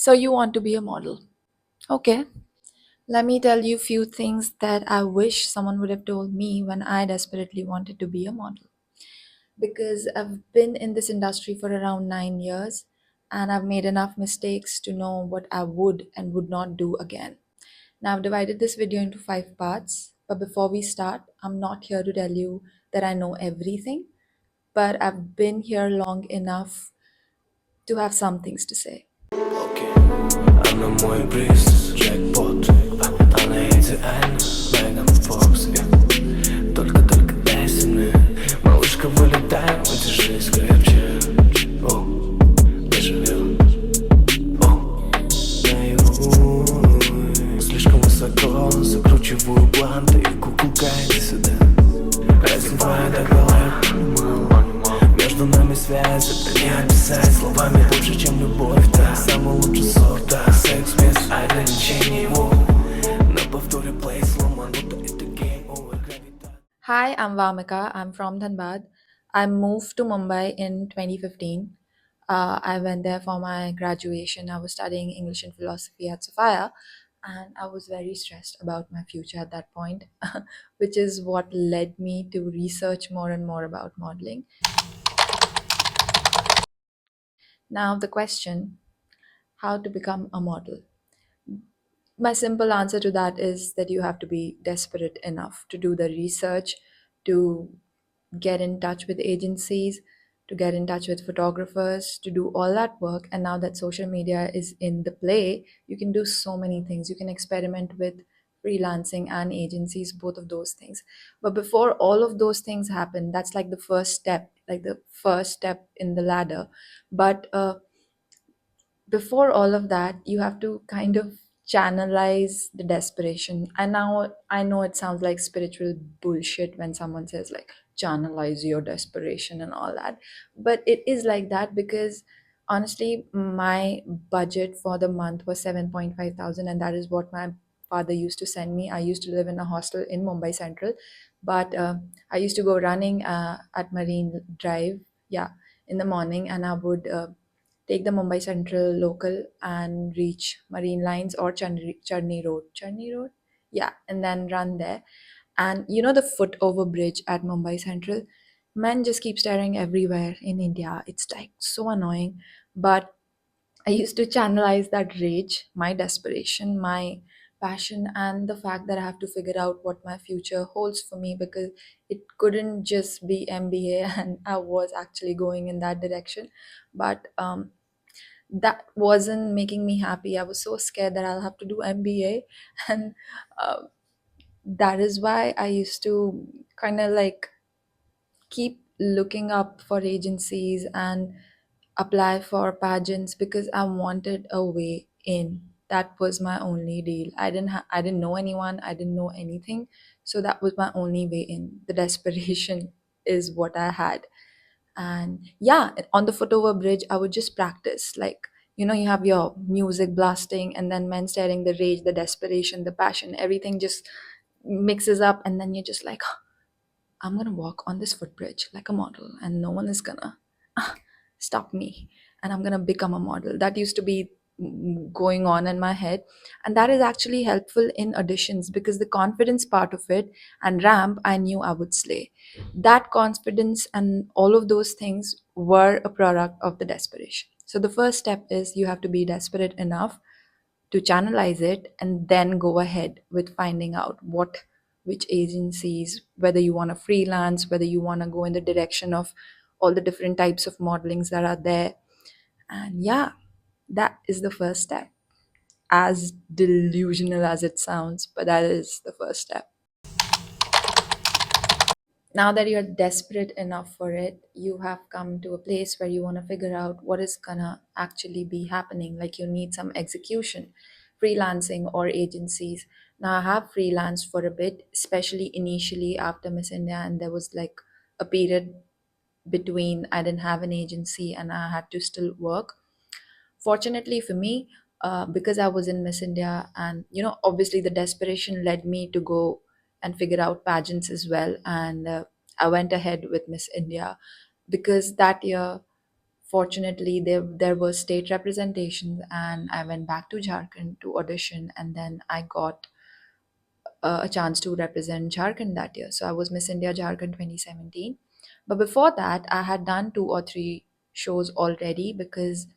So you want to be a model. Okay. Let me tell you a few things that I wish someone would have told me when I desperately wanted to be a model. Because I've been in this industry for around 9 years and I've made enough mistakes to know what I would and would not do again. Now, I've divided this video into 5 parts, but before we start, I'm not here to tell you that I know everything, but I've been here long enough to have some things to say. Окей, она мой приз, джекпот Она идеальна, Меган Фокс Только дайся мне Малышка, вылетай, удержись крепче О, дежавю О, наяву Слишком высоко, закручиваю бланты И куколка, иди сюда Раздевая до головы Между нами связь, это не описать Словами больше, чем любовь, да Самый лучший сорт, да Секс без ограничений, На повторе плей сломан, будто это game over гравитация. Hi, I'm Vamika. I'm from Dhanbad. I moved to Mumbai in 2015. I went there for my graduation. I was studying English and philosophy at Sophia, and I was very stressed about my future at that point, which is what led me to research more and more about modeling. Now, the question, how to become a model? My simple answer to that is that you have to be desperate enough to do the research, to get in touch with agencies, to get in touch with photographers, to do all that work. And now that social media is in the play, you can do so many things. You can experiment with freelancing and agencies, both of those things. But before all of those things happen, that's like the first step, like the first step in the ladder. But before all of that, you have to kind of channelize the desperation. And now I know it sounds like spiritual bullshit when someone says like channelize your desperation and all that, but it is like that because honestly my budget for the month was 7.5 thousand, and that is what my father used to send me. I used to live in a hostel in Mumbai Central, but I used to go running at Marine Drive, yeah, in the morning, and I would take the Mumbai Central local and reach Marine Lines or Charni Road. Charni Road? Yeah, and then run there. And you know the foot over bridge at Mumbai Central? Men just keep staring everywhere in India. It's like so annoying. But I used to channelize that rage, my desperation, my passion, and the fact that I have to figure out what my future holds for me because it couldn't just be MBA, and I was actually going in that direction. But that wasn't making me happy. I was so scared that I'll have to do MBA, and uh, that is why I used to kind of like keep looking up for agencies and apply for pageants because I wanted a way in. That was my only deal. I didn't know anyone. I didn't know anything, so that was my only way in. The desperation is what I had. And yeah, on the footover bridge I would just practice, like, you have your music blasting and then men staring, the rage, the desperation, the passion, everything just mixes up, and then you're just like, I'm gonna walk on this footbridge like a model and no one is gonna stop me, and I'm gonna become a model. That used to be going on in my head, and that is actually helpful in auditions because the confidence part of it and ramp, I knew I would slay. That confidence and all of those things were a product of the desperation. So the first step is you have to be desperate enough to channelize it and then go ahead with finding out which agencies, whether you want to freelance, whether you want to go in the direction of all the different types of modelings that are there. And yeah, that is the first step, as delusional as it sounds, but that is the first step. Now that you're desperate enough for it, you have come to a place where you want to figure out what is gonna actually be happening. Like you need some execution, freelancing or agencies. Now I have freelanced for a bit, especially initially after Miss India, and there was like a period between I didn't have an agency and I had to still work. Fortunately for me, because I was in Miss India, and obviously the desperation led me to go and figure out pageants as well. And I went ahead with Miss India because that year Fortunately, there was state representation, and I went back to Jharkhand to audition, and then I got a chance to represent Jharkhand that year. So I was Miss India Jharkhand 2017. But before that, I had done two or three shows already because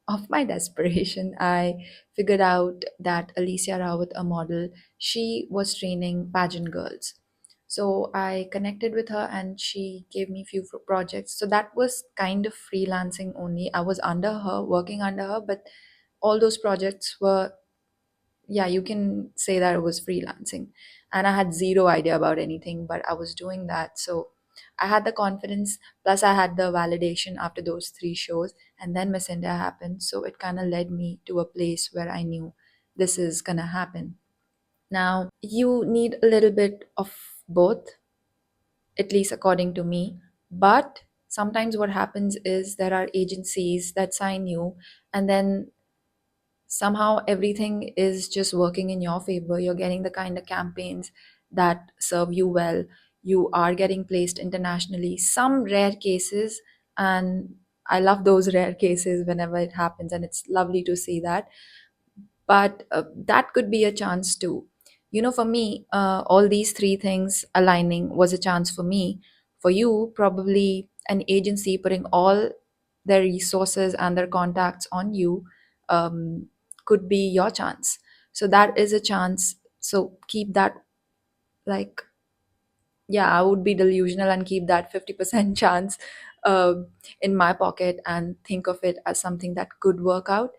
of my desperation. I figured out that Alicia Rawat, a model, she was training pageant girls. So I connected with her and she gave me few projects. So that was kind of freelancing only. I was under her, working under her, but all those projects were, yeah, you can say that it was freelancing. And I had zero idea about anything, but I was doing that. So I had the confidence, plus I had the validation after those three shows. And then Miss India happened. So it kind of led me to a place where I knew this is going to happen. Now, you need a little bit of both, at least according to me. But sometimes what happens is there are agencies that sign you, and then somehow everything is just working in your favor. You're getting the kind of campaigns that serve you well. You are getting placed internationally. Some rare cases, and I love those rare cases whenever it happens, and it's lovely to see that. But that could be a chance too. For me, all these three things aligning was a chance for me. For you, probably an agency putting all their resources and their contacts on you um, could be your chance. So that is a chance. So keep that, like, yeah, I would be delusional and keep that 50% chance uh, in my pocket and think of it as something that could work out.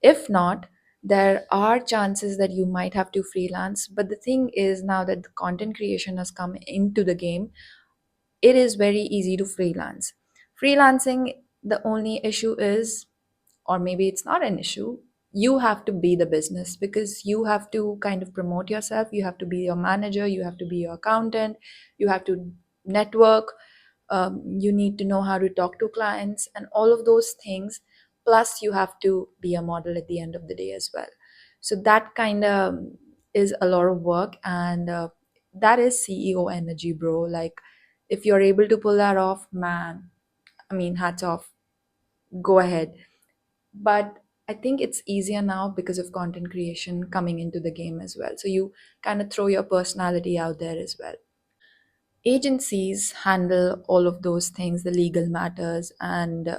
If not, there are chances that you might have to freelance. But the thing is, now that the content creation has come into the game, it is very easy to freelance. Freelancing, the only issue is, or maybe it's not an issue, you have to be the business because you have to kind of promote yourself. You have to be your manager, you have to be your accountant, you have to network, you need to know how to talk to clients and all of those things. Plus, you have to be a model at the end of the day as well. So, that kind of is a lot of work, and that is CEO energy, bro. Like, if you're able to pull that off, man, I mean, hats off, go ahead. But I think it's easier now because of content creation coming into the game as well. So, you kind of throw your personality out there as well. Agencies handle all of those things, the legal matters, and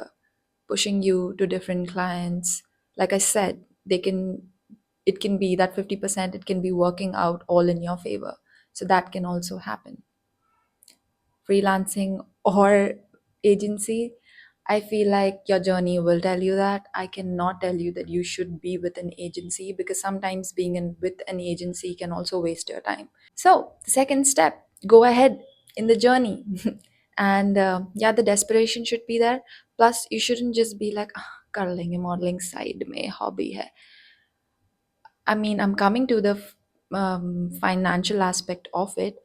pushing you to different clients. Like I said, it can be that 50%, it can be working out all in your favor. So that can also happen. Freelancing or agency, I feel like your journey will tell you that. I cannot tell you that you should be with an agency because sometimes being with an agency can also waste your time. So, the second step, go ahead in the journey. And yeah, the desperation should be there. Plus, you shouldn't just be like, "Ah, कर लेंगे modeling side में hobby है." I mean, I'm coming to the financial aspect of it,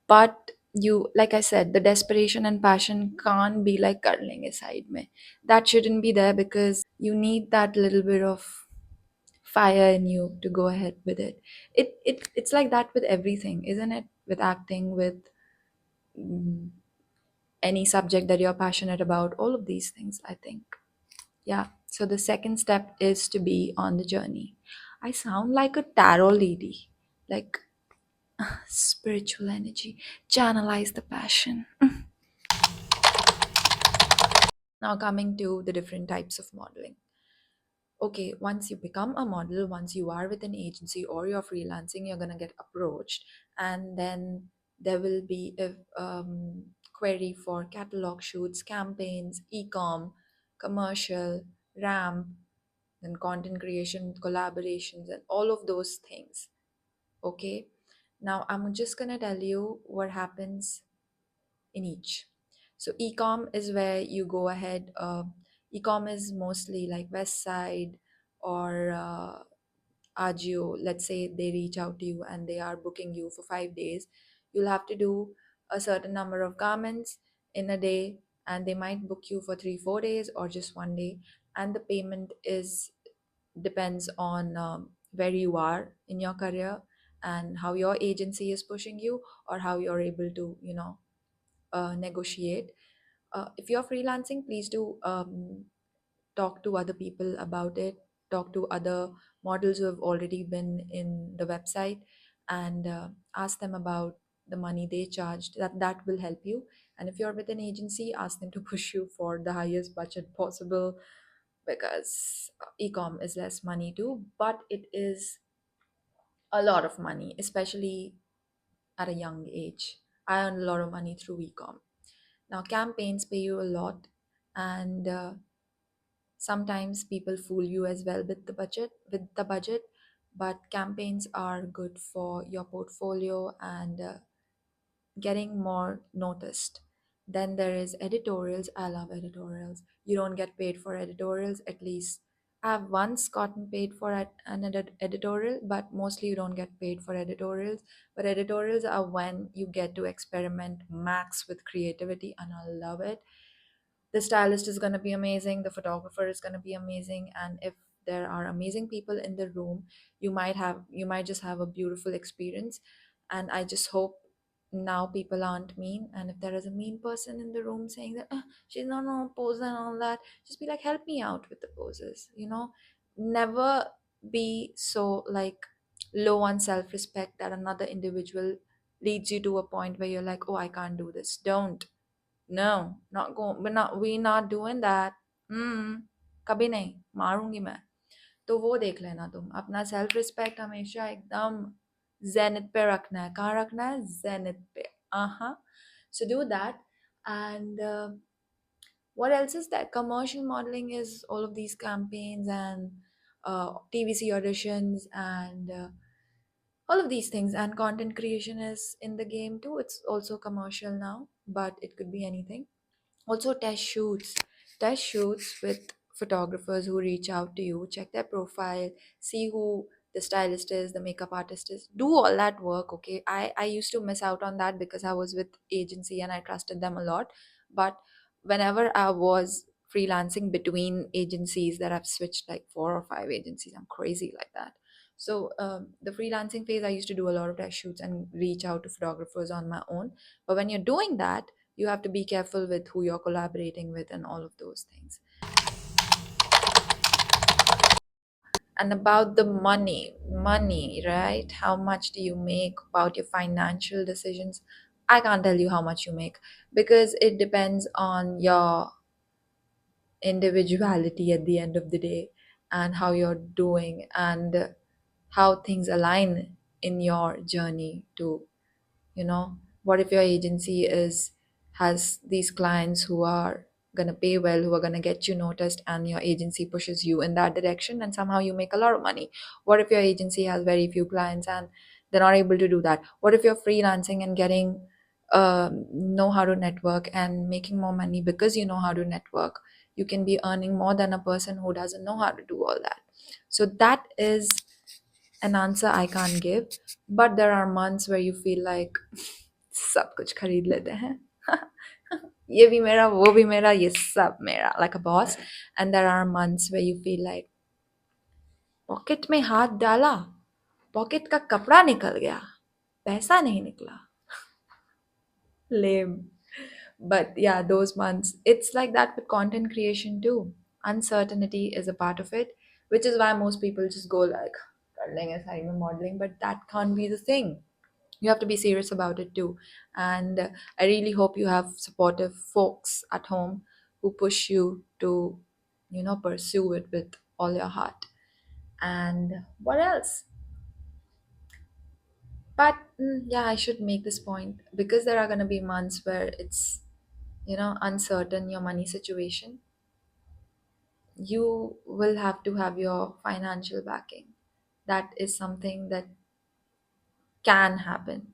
but you, like I said, the desperation and passion can't be like कर लेंगे side में. That shouldn't be there because you need that little bit of fire in you to go ahead with it. It's like that with everything, isn't it? With acting, with mm, any subject that you're passionate about, all of these things, I think. Yeah. So the second step is to be on the journey. I sound like a tarot lady, like spiritual energy, channelize the passion. Now coming to the different types of modeling. Okay, once you become a model, once you are with an agency or you're freelancing, you're going to get approached, and then there will be a query for catalog shoots, campaigns, e-com, commercial, ramp, then content creation, collaborations, and all of those things. Okay, now I'm just going to tell you what happens in each. So ecom is where you go ahead. Ecom is mostly like West Side or Agio. Let's say they reach out to you and they are booking you for 5 days. You'll have to do a certain number of garments in a day, and they might book you for 3 4 days or just one day. And the payment is depends on where you are in your career and how your agency is pushing you or how you're able to negotiate. If you're freelancing, please do talk to other people about it, talk to other models who have already been in the website, and ask them about the money they charged. That will help you. And if you're with an agency, ask them to push you for the highest budget possible, because ecom is less money too, but it is a lot of money, especially at a young age. I earned a lot of money through ecom. Now campaigns pay you a lot, and sometimes people fool you as well with the budget, but campaigns are good for your portfolio and getting more noticed. Then there is editorials. I love editorials. You don't get paid for editorials, at least I've once gotten paid for an editorial, but mostly you don't get paid for editorials. But editorials are when you get to experiment max with creativity, and I love it. The stylist is going to be amazing, the photographer is going to be amazing, and if there are amazing people in the room, you might just have a beautiful experience. And I just hope now people aren't mean, and if there is a mean person in the room saying that she's not on a pose and all that, just be like, help me out with the poses, never be so like low on self-respect that another individual leads you to a point where you're like, oh, I can't do this. Don't. No, not going. We're not doing that. कभी नहीं मारूंगी मैं. तो वो देख लेना, तुम अपना सेल्फ रिस्पेक्ट हमेशा एकदम जेनिथ पे रखना है. कहाँ रखना है? जेनिथ पे. So do that. And what else is that? Commercial modeling is all of these campaigns and TVC auditions and all of these things. And content creation is in the game too. It's also commercial now, but it could be anything. Also test shoots with photographers who reach out to you, check their profile, see who the stylist is, the makeup artist is, do all that work. Okay, I used to miss out on that because I was with agency and I trusted them a lot. But whenever I was freelancing between agencies, that I've switched like 4 or 5 agencies, I'm crazy like that. So the freelancing phase, I used to do a lot of test shoots and reach out to photographers on my own. But when you're doing that, you have to be careful with who you're collaborating with and all of those things. And about the money, right? How much do you make? About your financial decisions, I can't tell you how much you make, because it depends on your individuality at the end of the day, and how you're doing, and how things align in your journey to, what if your agency is has these clients who are going to pay well, who are going to get you noticed, and your agency pushes you in that direction and somehow you make a lot of money. What if your agency has very few clients and they're not able to do that? What if you're freelancing and getting know how to network and making more money because you know how to network? You can be earning more than a person who doesn't know how to do all that. So that is an answer I can't give. But there are months where you feel like सब कुछ खरीद लेते हैं. ये भी मेरा, वो भी मेरा, ये सब मेरा, like a boss. And there are months where you feel like pocket में हाथ डाला, पॉकेट का कपड़ा निकल गया, पैसा नहीं निकला. Lame. But yeah, those months, it's like that with content creation too. Uncertainty is a part of it, which is why most people just go like, कर लेंगे साइड में modeling, but that can't be the thing. You have to be serious about it too. And I really hope you have supportive folks at home who push you to, pursue it with all your heart. And what else? But yeah, I should make this point, because there are going to be months where it's, uncertain your money situation. You will have to have your financial backing. That is something that can happen,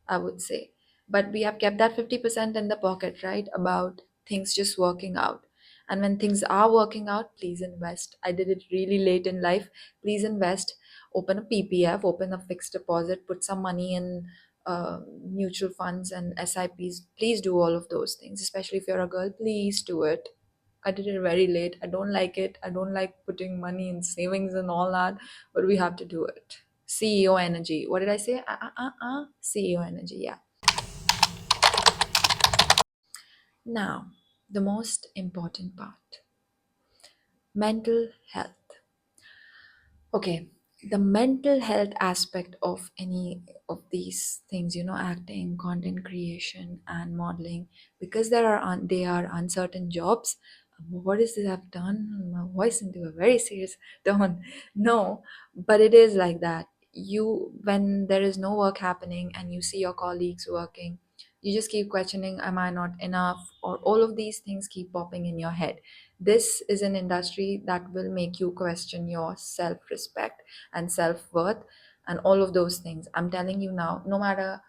I would say. But we have kept that 50% in the pocket, right? About things just working out. And when things are working out, please invest. I did it really late in life. Please invest. Open a PPF, open a fixed deposit, put some money in mutual funds and SIPs. Please do all of those things, especially if you're a girl. Please do it. I did it very late. I don't like it. I don't like putting money in savings and all that, but we have to do it. CEO energy. What did I say? CEO energy. Yeah. Now, the most important part, mental health. Okay, the mental health aspect of any of these things, acting, content creation, and modeling, because they are uncertain jobs. What is this I've done? My voice into a very serious tone. No, but it is like that. When there is no work happening and you see your colleagues working, you just keep questioning, am I not enough? Or all of these things keep popping in your head. This is an industry that will make you question your self respect and self worth and all of those things. I'm telling you now, no matter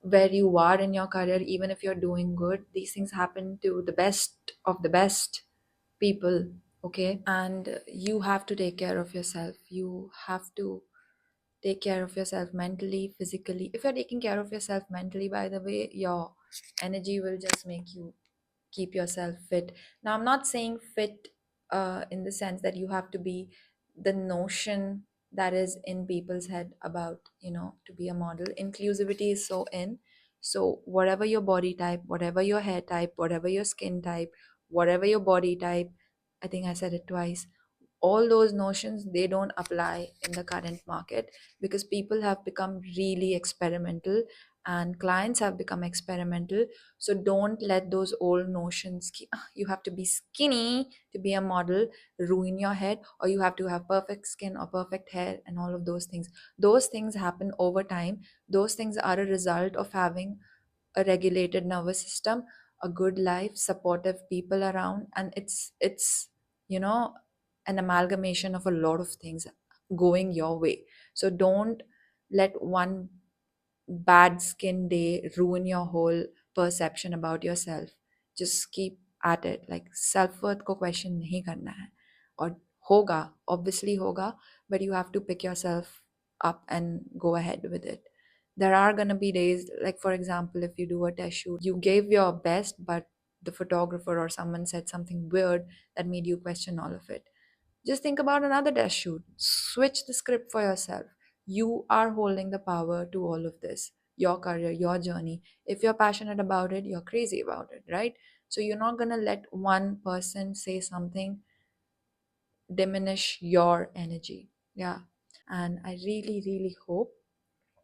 where you are in your career, even if you're doing good, these things happen to the best of the best people. Okay, and you have to take care of yourself. You have to take care of yourself mentally, physically. If you're taking care of yourself mentally, by the way, your energy will just make you keep yourself fit. Now, I'm not saying fit in the sense that you have to be the notion that is in people's head about, to be a model. Inclusivity is so in. So, whatever your body type, whatever your hair type, whatever your skin type, whatever your body type, I think I said it twice, all those notions, they don't apply in the current market, because people have become really experimental and clients have become experimental. So don't let those old notions, you have to be skinny to be a model, ruin your head, or you have to have perfect skin or perfect hair and all of those things. Those things happen over time. Those things are a result of having a regulated nervous system, a good life, supportive people around, and it's you know an amalgamation of a lot of things going your way. So don't let one bad skin day ruin your whole perception about yourself. Just keep at it. Like self worth को question नहीं करना है, और होगा, obviously होगा, but you have to pick yourself up and go ahead with it. There are gonna be days, like for example, if you do a test shoot, you gave your best, but the photographer or someone said something weird that made you question all of it. Just think about another test shoot. Switch the script for yourself. You are holding the power to all of this. Your career, your journey. If you're passionate about it, you're crazy about it, right? So you're not going to let one person say something diminish your energy. Yeah. And I really, really hope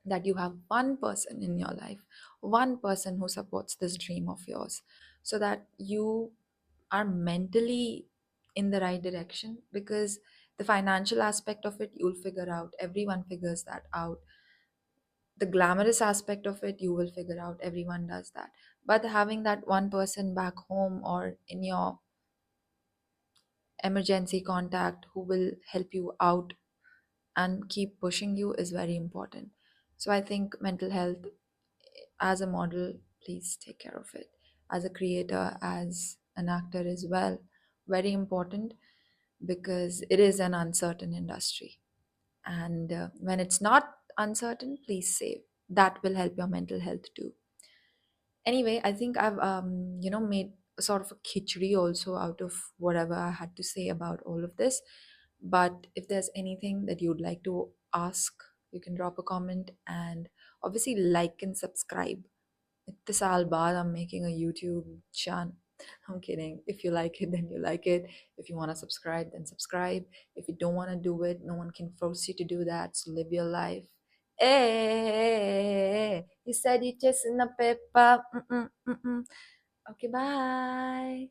that you have one person in your life, one person who supports this dream of yours, so that you are mentally in the right direction. Because the financial aspect of it, you'll figure out. Everyone figures that out. The glamorous aspect of it, you will figure out. Everyone does that. But having that one person back home or in your emergency contact who will help you out and keep pushing you is very important. So I think mental health, as a model, please take care of it. As a creator, as an actor as well, very important, because it is an uncertain industry. And when it's not uncertain, please save. That will help your mental health too. Anyway, I think I've made a sort of a khichdi also out of whatever I had to say about all of this. But if there's anything that you'd like to ask, you can drop a comment, and obviously like and subscribe. इतने साल बाद I'm making a YouTube channel. I'm kidding. If you like it, then you like it. If you want to subscribe, then subscribe. If you don't want to do it, no one can force you to do that. So live your life. Hey, you said you just in a paper. Mm-mm, mm-mm. Okay, bye.